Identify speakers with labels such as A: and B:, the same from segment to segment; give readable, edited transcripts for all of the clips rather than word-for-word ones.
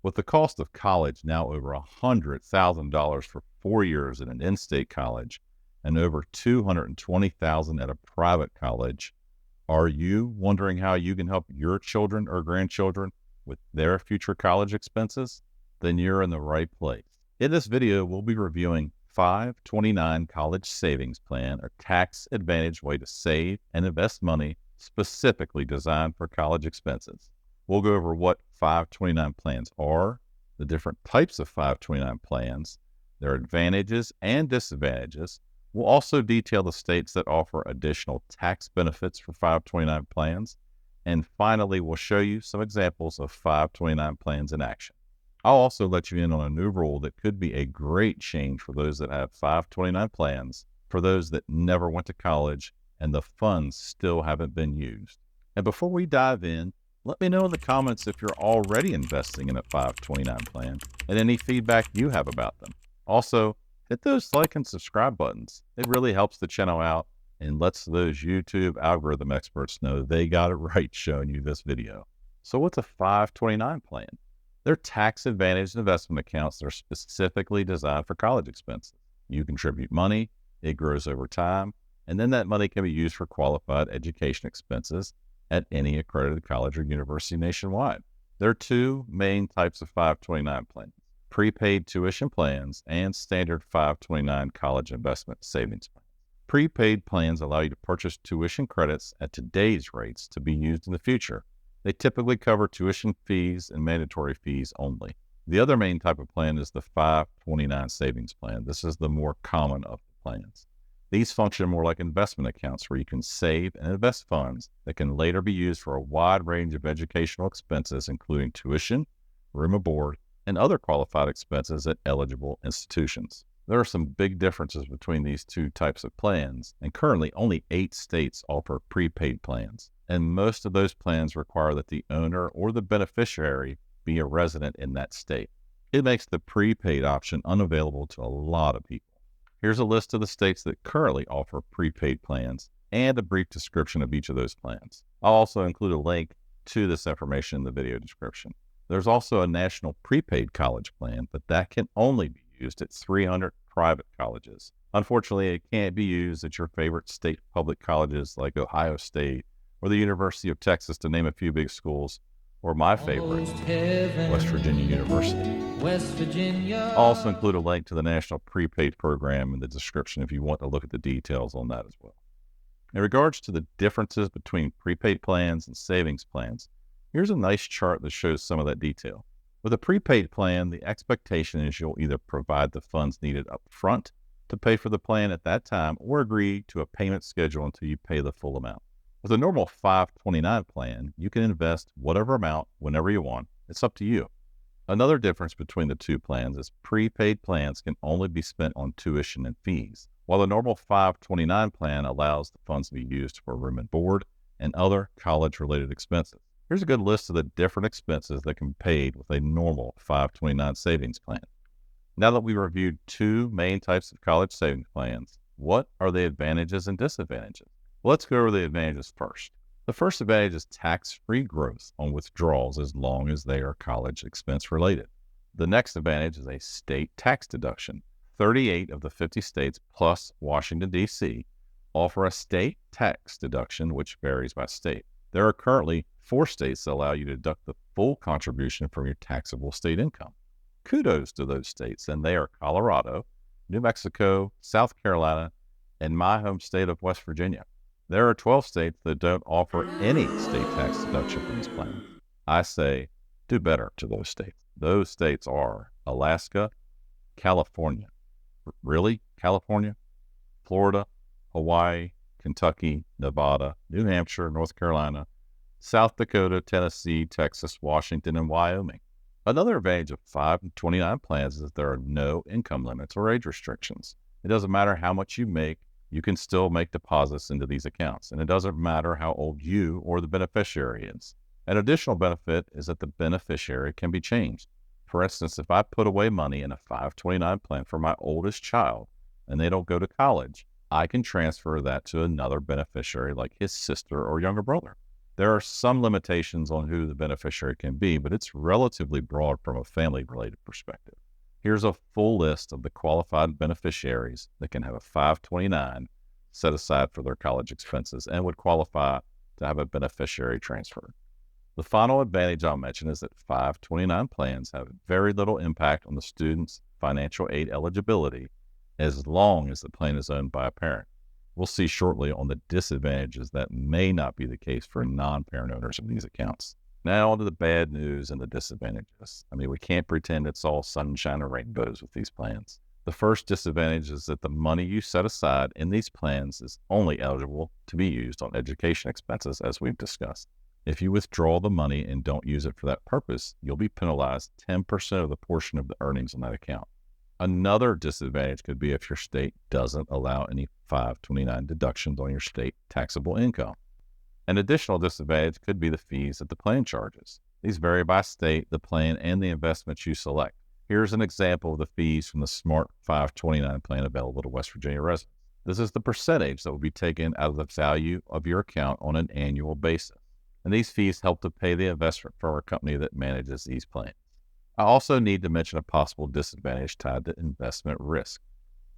A: With the cost of college now over $100,000 for 4 years at an in-state college and over $220,000 at a private college, are you wondering how you can help your children or grandchildren with their future college expenses? Then you're in the right place. In this video, we'll be reviewing 529 College Savings Plan, a tax advantage way to save and invest money specifically designed for college expenses. We'll go over what 529 plans are, the different types of 529 plans, their advantages and disadvantages. We'll also detail the states that offer additional tax benefits for 529 plans. And finally, we'll show you some examples of 529 plans in action. I'll also let you in on a new rule that could be a great change for those that have 529 plans, for those that never went to college and the funds still haven't been used. And before we dive in, let me know in the comments if you're already investing in a 529 plan and any feedback you have about them. Also, hit those like and subscribe buttons. It really helps the channel out and lets those YouTube algorithm experts know they got it right showing you this video. So what's a 529 plan? They're tax-advantaged investment accounts that are specifically designed for college expenses. You contribute money, it grows over time, and then that money can be used for qualified education expenses at any accredited college or university nationwide. There are two main types of 529 plans: prepaid tuition plans and standard 529 college investment savings plans. Prepaid plans allow you to purchase tuition credits at today's rates to be used in the future. They typically cover tuition fees and mandatory fees only. The other main type of plan is the 529 savings plan. This is the more common of the plans. These function more like investment accounts where you can save and invest funds that can later be used for a wide range of educational expenses, including tuition, room and board, and other qualified expenses at eligible institutions. There are some big differences between these two types of plans, and currently only 8 states offer prepaid plans, and most of those plans require that the owner or the beneficiary be a resident in that state. It makes the prepaid option unavailable to a lot of people. Here's a list of the states that currently offer prepaid plans and a brief description of each of those plans. I'll also include a link to this information in the video description. There's also a national prepaid college plan, but that can only be used at 300 private colleges. Unfortunately, it can't be used at your favorite state public colleges like Ohio State or the University of Texas, to name a few big schools, or my favorite, West Virginia University. I'll also include a link to the National Prepaid Program in the description if you want to look at the details on that as well. In regards to the differences between prepaid plans and savings plans, here's a nice chart that shows some of that detail. With a prepaid plan, the expectation is you'll either provide the funds needed up front to pay for the plan at that time or agree to a payment schedule until you pay the full amount. With a normal 529 plan, you can invest whatever amount whenever you want. It's up to you. Another difference between the two plans is prepaid plans can only be spent on tuition and fees, while the normal 529 plan allows the funds to be used for room and board and other college-related expenses. Here's a good list of the different expenses that can be paid with a normal 529 savings plan. Now that we've reviewed two main types of college savings plans, what are the advantages and disadvantages? Let's go over the advantages first. The first advantage is tax-free growth on withdrawals as long as they are college expense related. The next advantage is a state tax deduction. 38 of the 50 states plus Washington, D.C. offer a state tax deduction, which varies by state. There are currently 4 states that allow you to deduct the full contribution from your taxable state income. Kudos to those states, and they are Colorado, New Mexico, South Carolina, and my home state of West Virginia. There are 12 states that don't offer any state tax deduction from this plan. I say, do better to those states. Those states are Alaska, California. Really? California? Florida, Hawaii, Kentucky, Nevada, New Hampshire, North Carolina, South Dakota, Tennessee, Texas, Washington, and Wyoming. Another advantage of 529 plans is that there are no income limits or age restrictions. It doesn't matter how much you make, you can still make deposits into these accounts, and it doesn't matter how old you or the beneficiary is. An additional benefit is that the beneficiary can be changed. For instance, if I put away money in a 529 plan for my oldest child and they don't go to college, I can transfer that to another beneficiary like his sister or younger brother. There are some limitations on who the beneficiary can be, but it's relatively broad from a family-related perspective. Here's a full list of the qualified beneficiaries that can have a 529 set aside for their college expenses and would qualify to have a beneficiary transfer. The final advantage I'll mention is that 529 plans have very little impact on the student's financial aid eligibility as long as the plan is owned by a parent. We'll see shortly on the disadvantages that may not be the case for non-parent owners of these accounts. Now on to the bad news and the disadvantages. We can't pretend it's all sunshine and rainbows with these plans. The first disadvantage is that the money you set aside in these plans is only eligible to be used on education expenses, as we've discussed. If you withdraw the money and don't use it for that purpose, you'll be penalized 10% of the portion of the earnings in that account. Another disadvantage could be if your state doesn't allow any 529 deductions on your state taxable income. An additional disadvantage could be the fees that the plan charges. These vary by state, the plan, and the investments you select. Here's an example of the fees from the Smart 529 plan available to West Virginia residents. This is the percentage that will be taken out of the value of your account on an annual basis. And these fees help to pay the investment for our company that manages these plans. I also need to mention a possible disadvantage tied to investment risk.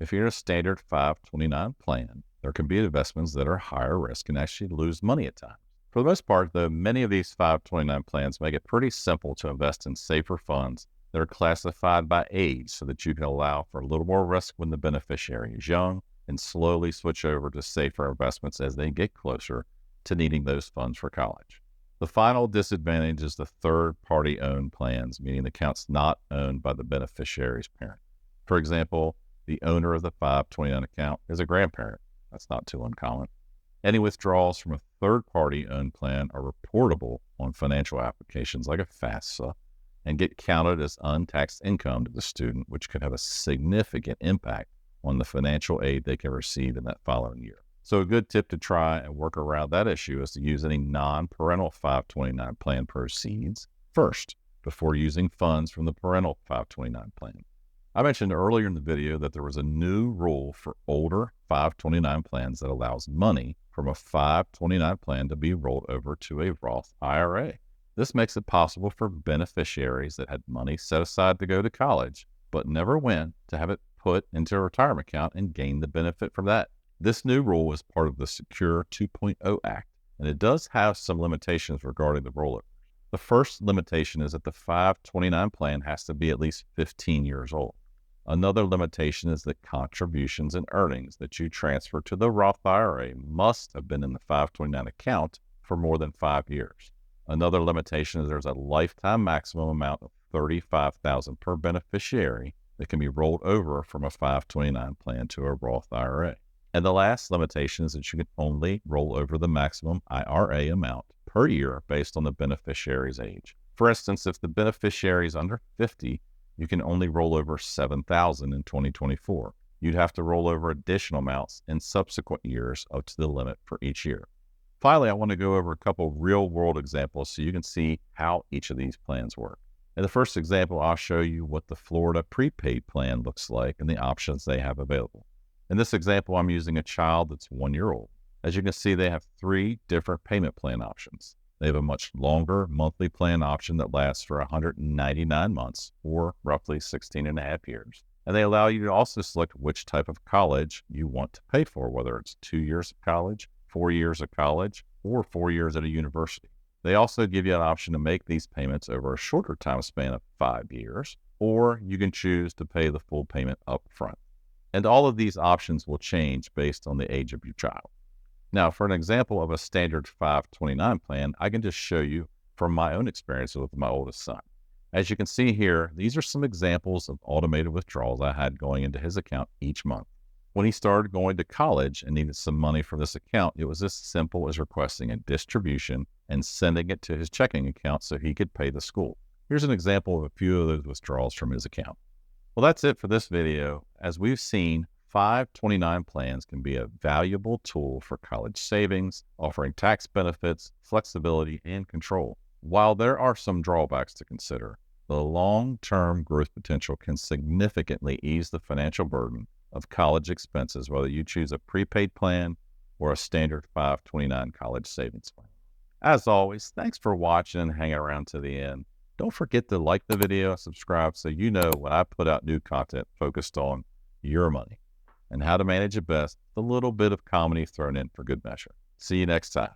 A: If you're in a standard 529 plan, there can be investments that are higher risk and actually lose money at times. For the most part, though, many of these 529 plans make it pretty simple to invest in safer funds that are classified by age so that you can allow for a little more risk when the beneficiary is young and slowly switch over to safer investments as they get closer to needing those funds for college. The final disadvantage is the third-party owned plans, meaning the account's not owned by the beneficiary's parent. For example, the owner of the 529 account is a grandparent. That's not too uncommon. Any withdrawals from a third-party owned plan are reportable on financial applications like a FAFSA and get counted as untaxed income to the student, which could have a significant impact on the financial aid they can receive in that following year. So a good tip to try and work around that issue is to use any non-parental 529 plan proceeds first before using funds from the parental 529 plan. I mentioned earlier in the video that there was a new rule for older 529 plans that allows money from a 529 plan to be rolled over to a Roth IRA. This makes it possible for beneficiaries that had money set aside to go to college but never went to have it put into a retirement account and gain the benefit from that. This new rule is part of the Secure 2.0 Act, and it does have some limitations regarding the rollover. The first limitation is that the 529 plan has to be at least 15 years old. Another limitation is that contributions and earnings that you transfer to the Roth IRA must have been in the 529 account for more than 5 years. Another limitation is there's a lifetime maximum amount of $35,000 per beneficiary that can be rolled over from a 529 plan to a Roth IRA. And the last limitation is that you can only roll over the maximum IRA amount per year based on the beneficiary's age. For instance, if the beneficiary is under 50, you can only roll over $7,000 in 2024. You'd have to roll over additional amounts in subsequent years up to the limit for each year. Finally, I want to go over a couple real-world examples so you can see how each of these plans work. In the first example, I'll show you what the Florida Prepaid plan looks like and the options they have available. In this example, I'm using a child that's 1 year old. As you can see, they have 3 different payment plan options. They have a much longer monthly plan option that lasts for 199 months, or roughly 16 and a half years. And they allow you to also select which type of college you want to pay for, whether it's 2 years of college, 4 years of college, or 4 years at a university. They also give you an option to make these payments over a shorter time span of 5 years, or you can choose to pay the full payment up front. And all of these options will change based on the age of your child. Now, for an example of a standard 529 plan, I can just show you from my own experience with my oldest son. As you can see here, these are some examples of automated withdrawals I had going into his account each month. When he started going to college and needed some money from this account, it was as simple as requesting a distribution and sending it to his checking account so he could pay the school. Here's an example of a few of those withdrawals from his account. Well, that's it for this video. As we've seen, 529 plans can be a valuable tool for college savings, offering tax benefits, flexibility, and control. While there are some drawbacks to consider, the long-term growth potential can significantly ease the financial burden of college expenses, whether you choose a prepaid plan or a standard 529 college savings plan. As always, thanks for watching and hanging around to the end. Don't forget to like the video and subscribe so you know when I put out new content focused on your money and how to manage it best, with a little bit of comedy thrown in for good measure. See you next time.